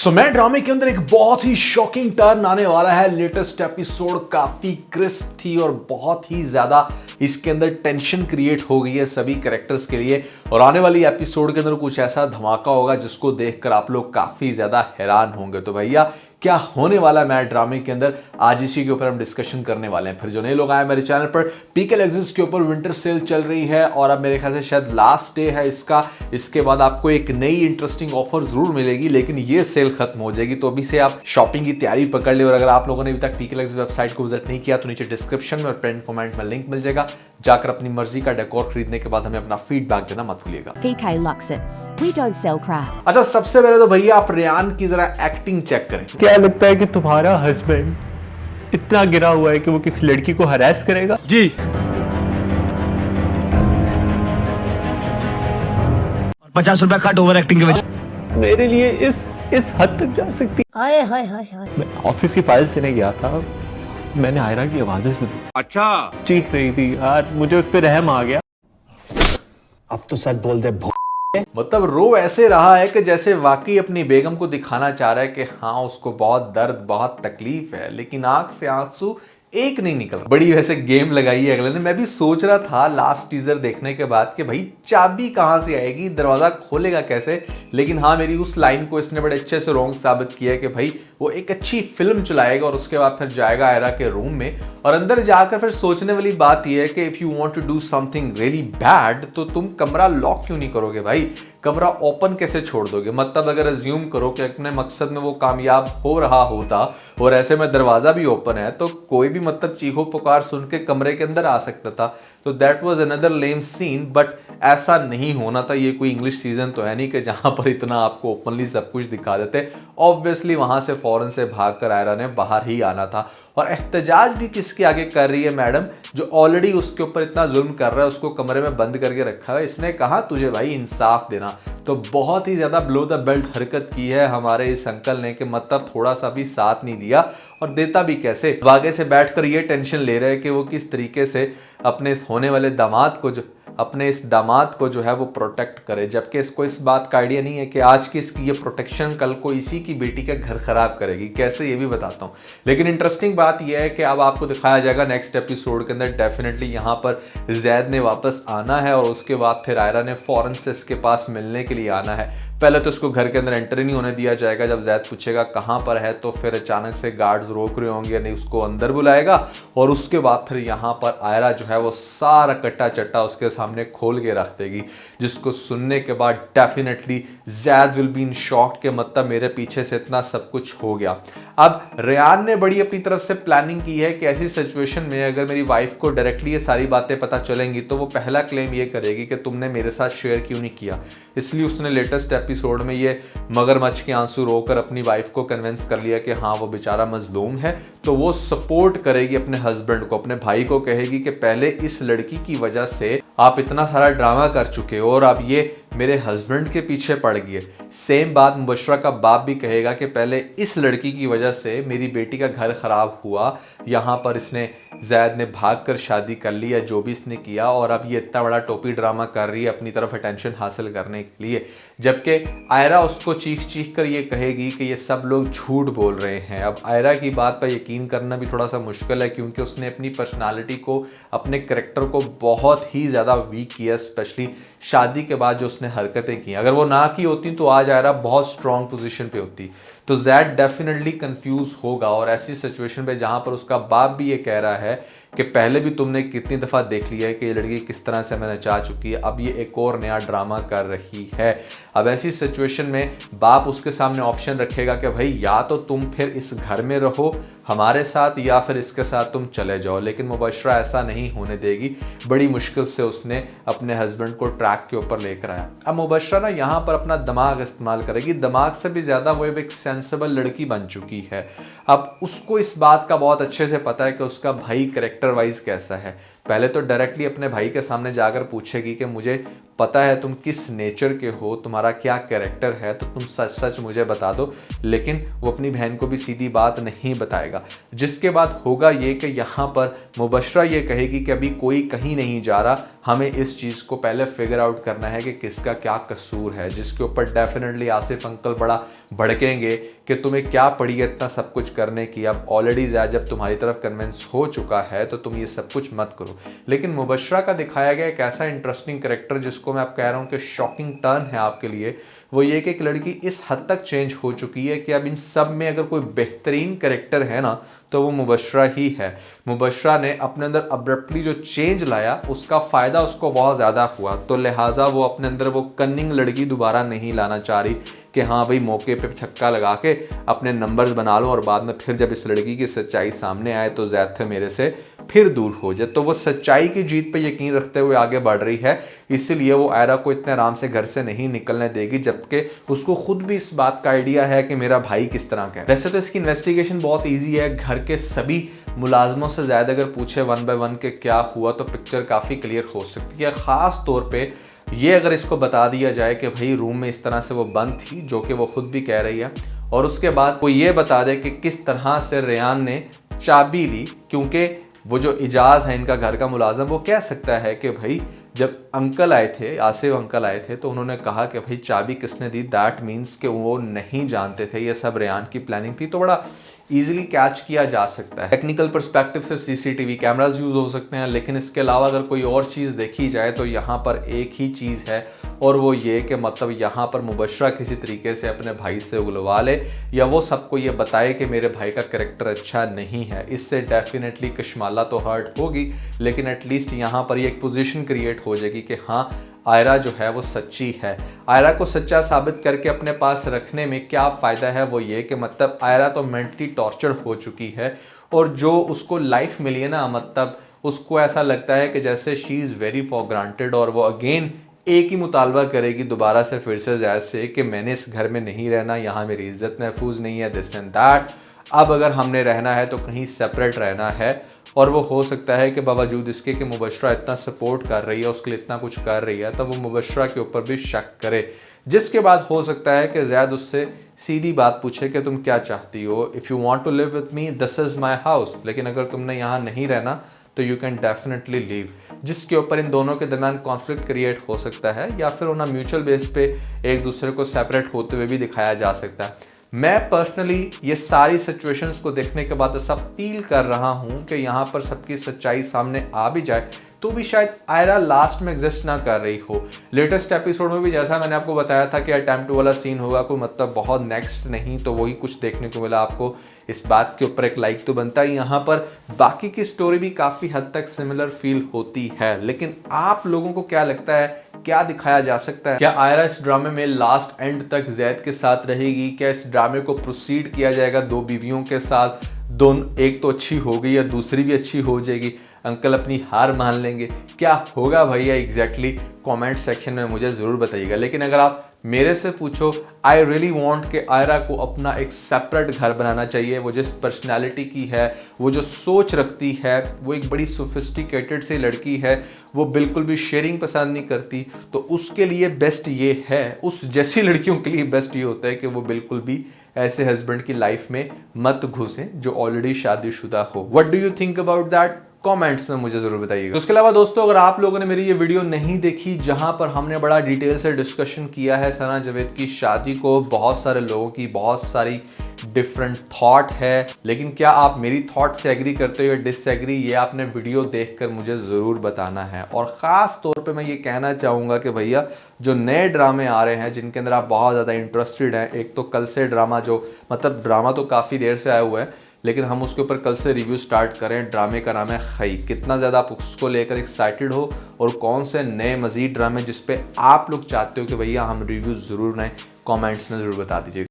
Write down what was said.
मैं ड्रामे के अंदर एक बहुत ही शॉकिंग टर्न आने वाला है। लेटेस्ट एपिसोड काफी क्रिस्प थी और बहुत ही ज्यादा इसके अंदर टेंशन क्रिएट हो गई है सभी कैरेक्टर्स के लिए। और आने वाली एपिसोड के अंदर कुछ ऐसा धमाका होगा जिसको देखकर आप लोग काफी ज्यादा हैरान होंगे। तो भैया क्या होने वाला है मैड ड्रामे के अंदर, आज इसी के ऊपर हम डिस्कशन करने वाले हैं। फिर जो नए लोग आए मेरे चैनल पर, पीके लेजेंड्स के ऊपर विंटर सेल चल रही है और अब मेरे ख्याल से शायद लास्ट डे है इसका। इसके बाद आपको एक नई इंटरेस्टिंग ऑफर जरूर मिलेगी, लेकिन ये सेल खत्म हो जाएगी। तो अभी से आप शॉपिंग की तैयारी पकड़ ले। और अगर आप लोगों ने अभी तक पीके लेजेंड्स वेबसाइट को विजिट नहीं किया तो नीचे डिस्क्रिप्शन में और पिन कमेंट में लिंक मिल जाएगा, जाकर अपनी मर्जी का डेकोर खरीदने के बाद हमें अपना फीडबैक देना मत भूलिएगा। PK Luxus. We don't sell crap. अच्छा, सबसे पहले तो भैया आप रेयान की जरा एक्टिंग चेक करें। क्या लगता है कि तुम्हारा हस्बैंड इतना गिरा हुआ है कि वो किसी लड़की को हरास करेगा? जी। 50 रुपया कट ओवर एक्टिंग के वजह मेरे लिए इस हद तक जा सकती। हाय हाय हाय हाय। मैं ऑफिस की फाइल देने गया था, मैंने आयरा की आवाजें सुनी। अच्छा, चीख रही थी यार, मुझे उस पर रहम आ गया। अब तो सच बोल दे। मतलब रो ऐसे रहा है कि जैसे वाकई अपनी बेगम को दिखाना चाह रहा है कि हाँ उसको बहुत दर्द बहुत तकलीफ है, लेकिन आंख से आंसू एक नहीं निकल। बड़ी वैसे गेम लगाई है अगले ने। मैं भी सोच रहा था लास्ट टीजर देखने के बाद कि भाई चाबी कहां से आएगी, दरवाजा खोलेगा कैसे। लेकिन हाँ, मेरी उस लाइन को इसने बड़े अच्छे से रॉन्ग साबित किया है कि भाई वो एक अच्छी फिल्म चलाएगा और उसके बाद फिर जाएगा आयरा के रूम में और अंदर जाकर फिर सोचने वाली बात यह है कि if you want to do something really bad तो तुम कमरा लॉक क्यों नहीं करोगे भाई, कमरा ओपन कैसे छोड़ दोगे। मतलब अगर अज्यूम करो कि अपने मकसद में वो कामयाब हो रहा होता और ऐसे में दरवाजा भी ओपन है तो कोई भी मतलब चीखो पुकार सुन के कमरे के अंदर आ सकता था। तो that was another lame scene, but ऐसा नहीं होना था। ये कोई इंग्लिश सीजन तो है नहीं कि जहां पर इतना आपको ओपनली सब कुछ दिखा देते। ऑब्वियसली वहां से फौरन से भागकर आयरा ने बाहर ही आना था। और एहतजाज भी किसके आगे कर रही है मैडम, जो ऑलरेडी उसके ऊपर इतना जुल्म कर रहा है, उसको कमरे में बंद करके रखा है। इसने कहा तुझे भाई इंसाफ देना। तो बहुत ही ज्यादा बिलो द बेल्ट हरकत की है हमारे इस अंकल ने, कि मतलब थोड़ा सा भी साथ नहीं दिया। और देता भी कैसे, आगे से बैठकर ये टेंशन ले रहे हैं कि वो किस तरीके से अपने इस होने वाले दामाद को जो है वो प्रोटेक्ट करे, जबकि इसको इस बात का आइडिया नहीं है कि आज की इसकी ये प्रोटेक्शन कल को इसी की बेटी का घर खराब करेगी। कैसे, ये भी बताता हूँ। लेकिन इंटरेस्टिंग बात यह है कि अब आपको दिखाया जाएगा नेक्स्ट एपिसोड के अंदर डेफिनेटली यहाँ पर जैद ने वापस आना है और उसके बाद फिर आयरा ने फौरन से इसके पास मिलने के लिए आना है। पहले तो इसको घर के अंदर एंटर ही नहीं होने दिया जाएगा। जब जैद पूछेगा कहाँ पर है तो फिर अचानक से गार्ड्स रोक रहे होंगे, नहीं उसको अंदर बुलाएगा और उसके बाद फिर यहाँ पर आयरा जो है वो सारा कट्टा चट्टा उसके सामने खोल के रख देगी, जिसको सुनने के बाद definitely Zaid will be in shock के मतलब मेरे पीछे से इतना सब कुछ हो गया। अब रेयान ने बड़ी अपनी तरफ से प्लानिंग की है कि ऐसी सिचुएशन में अगर मेरी वाइफ को डायरेक्टली ये सारी बातें पता चलेंगी तो वो पहला क्लेम ये करेगी कि तुमने मेरे साथ शेयर क्यों नहीं किया। इसलिए उसने लेटेस्ट एपिसोड में ये मगरमच्छ के आंसू रोकर अपनी वाइफ को कन्विंस कर लिया कि हाँ वो बेचारा मजलूम है, तो वो सपोर्ट करेगी अपने हस्बैंड को, अपने भाई को कहेगी कि पहले इस लड़की की वजह से आप इतना सारा ड्रामा कर चुके हो और अब ये मेरे हस्बैंड के पीछे पड़ गई। सेम बात मुबशरा का बाप भी कहेगा कि पहले इस लड़की की वजह से मेरी बेटी का घर खराब हुआ, यहाँ पर इसने जैद ने भागकर शादी कर ली या जो भी इसने किया, और अब ये इतना बड़ा टोपी ड्रामा कर रही है अपनी तरफ अटेंशन हासिल करने के लिए। जबकि आयरा उसको चीख चीख कर ये कहेगी कि ये सब लोग झूठ बोल रहे हैं। अब आयरा की बात पर यकीन करना भी थोड़ा सा मुश्किल है, क्योंकि उसने अपनी पर्सनालिटी को, अपने करेक्टर को बहुत ही ज़्यादा वीक किया, स्पेशली शादी के बाद जो उसने हरकतें की। अगर वो ना की होती तो आज आयरा बहुत स्ट्रॉन्ग पोजीशन पे होती। तो जैड डेफिनेटली कंफ्यूज होगा और ऐसी सिचुएशन पे जहां पर उसका बाप भी ये कह रहा है कि पहले भी तुमने कितनी दफ़ा देख लिया है कि ये लड़की किस तरह से मैंने चाह चुकी है, अब ये एक और नया ड्रामा कर रही है। अब ऐसी सिचुएशन में बाप उसके सामने ऑप्शन रखेगा कि भाई या तो तुम फिर इस घर में रहो हमारे साथ या फिर इसके साथ तुम चले जाओ। लेकिन मुबशरा ऐसा नहीं होने देगी। बड़ी मुश्किल से उसने अपने हस्बैंड को ट्रैक के ऊपर लेकर आया। अब मुबशरा ना यहाँ पर अपना दिमाग इस्तेमाल करेगी। दिमाग से भी ज़्यादा वो एक सेंसिबल लड़की बन चुकी है। अब उसको इस बात का बहुत अच्छे से पता है कि उसका भाई कैरेक्टर वाइज कैसा है। पहले तो डायरेक्टली अपने भाई के सामने जाकर पूछेगी कि मुझे पता है तुम किस नेचर के हो, तुम्हारा क्या कैरेक्टर है, तो तुम सच सच मुझे बता दो। लेकिन वो अपनी बहन को भी सीधी बात नहीं बताएगा। जिसके बाद होगा ये कि यहाँ पर मुबशरा ये कहेगी कि अभी कोई कहीं नहीं जा रहा, हमें इस चीज़ को पहले फिगर आउट करना है कि किसका क्या कसूर है। जिसके ऊपर डेफिनेटली आसिफ अंकल बड़ा भड़केंगे कि तुम्हें क्या पड़ी है इतना सब कुछ करने की, अब ऑलरेडी जब तुम्हारी तरफ कन्विंस हो चुका है तो तुम ये सब कुछ मत करो। लेकिन मुबशरा का दिखाया गया एक ऐसा इंटरेस्टिंग कैरेक्टर जिसको मैं आप कह रहा हूँ कि शॉकिंग टर्न है आपके लिए, वो ये कि एक लड़की इस हद तक चेंज हो चुकी है कि अब इन सब में अगर कोई बेहतरीन कैरेक्टर है ना तो वो मुबशरा ही है। मुबशरा ने अपने अंदर अब्रप्टली जो चेंज लाया उसका फ़ायदा उसको बहुत ज़्यादा हुआ, तो लिहाजा वो अपने अंदर वो कन्निंग लड़की दोबारा नहीं लाना चाह रही कि हाँ भाई मौके पे छक्का लगा के अपने नंबर्स बना लो और बाद में फिर जब इस लड़की की सच्चाई सामने आए तो ज़्यादा मेरे से फिर दूर हो जाए। तो वो सच्चाई की जीत पे यकीन रखते हुए आगे बढ़ रही है, इसीलिए वो आयरा को इतने आराम से घर से नहीं निकलने देगी, जबकि उसको खुद भी इस बात का आइडिया है कि मेरा भाई किस तरह का है। वैसे तो इसकी इन्वेस्टिगेशन बहुत ईजी है, घर के सभी मुलाजमों से ज़्यादा अगर पूछे 1 बाय 1 के क्या हुआ तो पिक्चर काफ़ी क्लियर हो सकती है। ख़ास तौर पे ये अगर इसको बता दिया जाए कि भाई रूम में इस तरह से वो बंद थी, जो कि वो खुद भी कह रही है, और उसके बाद वो ये बता दे कि किस तरह से रेयान ने चाबी ली, क्योंकि वो जो इजाज़ है इनका घर का मुलाजम वो कह सकता है कि भाई जब अंकल आए थे, आसिफ अंकल आए थे, तो उन्होंने कहा कि भाई चाबी किसने दी, दैट मीन्स कि वो नहीं जानते थे, ये सब रेयान की प्लानिंग थी। तो बड़ा इजीली कैच किया जा सकता है। टेक्निकल पर्सपेक्टिव से सीसीटीवी कैमरास यूज़ हो सकते हैं, लेकिन इसके अलावा अगर कोई और चीज़ देखी जाए तो यहाँ पर एक ही चीज़ है, और वो ये कि मतलब यहाँ पर मुबशरा किसी तरीके से अपने भाई से उगलवा ले या वो सबको ये बताए कि मेरे भाई का कैरेक्टर अच्छा नहीं है। इससे डेफिनेटली कशमाला तो हर्ट होगी, लेकिन एटलीस्ट यहाँ पर ये एक पोजीशन क्रिएट हो जाएगी कि हाँ आयरा जो है वो सच्ची है। आयरा को सच्चा साबित करके अपने पास रखने में क्या फ़ायदा है, वो ये कि मतलब आयरा तो मेंटली टॉर्चर हो चुकी है, और जो उसको लाइफ मिली है ना, मतलब उसको ऐसा लगता है कि जैसे she is very for granted, और वो अगेन एक ही मुतालबा करेगी दोबारा से फिर से ज़ाहिर से कि मैंने इस घर में नहीं रहना, यहाँ मेरी इज़्ज़त महफूज नहीं है, दिस एंड दैट। अब अगर हमने रहना है तो कहीं सेपरेट रहना है। और वो हो सकता है कि बावजूद इसके कि मुबशरा इतना सपोर्ट कर रही है, उसके लिए इतना कुछ कर रही है, तो वो मुबशरा के ऊपर भी शक करे। जिसके बाद हो सकता है कि ज़ैद उससे सीधी बात पूछे कि तुम क्या चाहती हो, if you want to live with me this is my house, लेकिन अगर तुमने यहाँ नहीं रहना तो यू कैन डेफिनेटली लीव। जिसके ऊपर इन दोनों के दरमियान कॉन्फ्लिक्ट क्रिएट हो सकता है, या फिर उन्हें म्यूचुअल बेस पे एक दूसरे को सेपरेट होते हुए भी दिखाया जा सकता है। मैं पर्सनली ये सारी सिचुएशंस को देखने के बाद ऐसा फील कर रहा हूँ कि यहाँ पर सबकी सच्चाई सामने आ भी जाए तो भी शायद आयरा लास्ट में एग्जिस्ट ना कर रही हो। लेटेस्ट एपिसोड में भी जैसा मैंने आपको बताया था कि अटेम्प्ट वाला सीन होगा, कोई मतलब बहुत नेक्स्ट नहीं, तो वही कुछ देखने को मिला आपको। इस बात के ऊपर एक लाइक तो बनता ही। यहाँ पर बाकी की स्टोरी भी काफ़ी हद तक सिमिलर फील होती है, लेकिन आप लोगों को क्या लगता है, क्या दिखाया जा सकता है? क्या आयरा इस ड्रामे में लास्ट एंड तक जैद के साथ रहेगी? क्या इस ड्रामे को प्रोसीड किया जाएगा दो बीवियों के साथ, दोनों एक तो अच्छी हो गई या दूसरी भी अच्छी हो जाएगी, अंकल अपनी हार मान लेंगे, क्या होगा भैया एग्जैक्टली कमेंट सेक्शन में मुझे ज़रूर बताइएगा। लेकिन अगर आप मेरे से पूछो, आई रियली वांट कि आयरा को अपना एक सेपरेट घर बनाना चाहिए। वो जिस पर्सनालिटी की है, वो जो सोच रखती है, वो एक बड़ी सोफिस्टिकेटेड सी लड़की है, वो बिल्कुल भी शेयरिंग पसंद नहीं करती, तो उसके लिए बेस्ट ये है, उस जैसी लड़कियों के लिए बेस्ट ये होता है कि वो बिल्कुल भी ऐसे हस्बैंड की लाइफ में मत घुसें जो ऑलरेडी शादीशुदा हो। What do you think about that? Comments में मुझे जरूर बताइएगा। तो उसके अलावा दोस्तों, अगर आप लोगों ने मेरी ये वीडियो नहीं देखी जहां पर हमने बड़ा डिटेल से डिस्कशन किया है सना जावेद की शादी को, बहुत सारे लोगों की बहुत सारी डिफरेंट थॉट है, लेकिन क्या आप मेरी थॉट से एग्री करते हो या डिसएग्री, ये आपने वीडियो देखकर मुझे ज़रूर बताना है। और ख़ास तौर पे मैं ये कहना चाहूँगा कि भैया जो नए ड्रामे आ रहे हैं जिनके अंदर आप बहुत ज़्यादा इंटरेस्टेड हैं, एक तो कल से ड्रामा, जो मतलब ड्रामा तो काफ़ी देर से आया हुआ है, लेकिन हम उसके ऊपर कल से रिव्यू स्टार्ट करें। ड्रामे का नाम है खई। कितना ज़्यादा आप उसको लेकर एक्साइटेड हो और कौन से नए मज़ीद ड्रामे जिस पे आप लोग चाहते हो कि भैया हम रिव्यू ज़रूर बनाएं, कमेंट्स में ज़रूर बता दीजिएगा।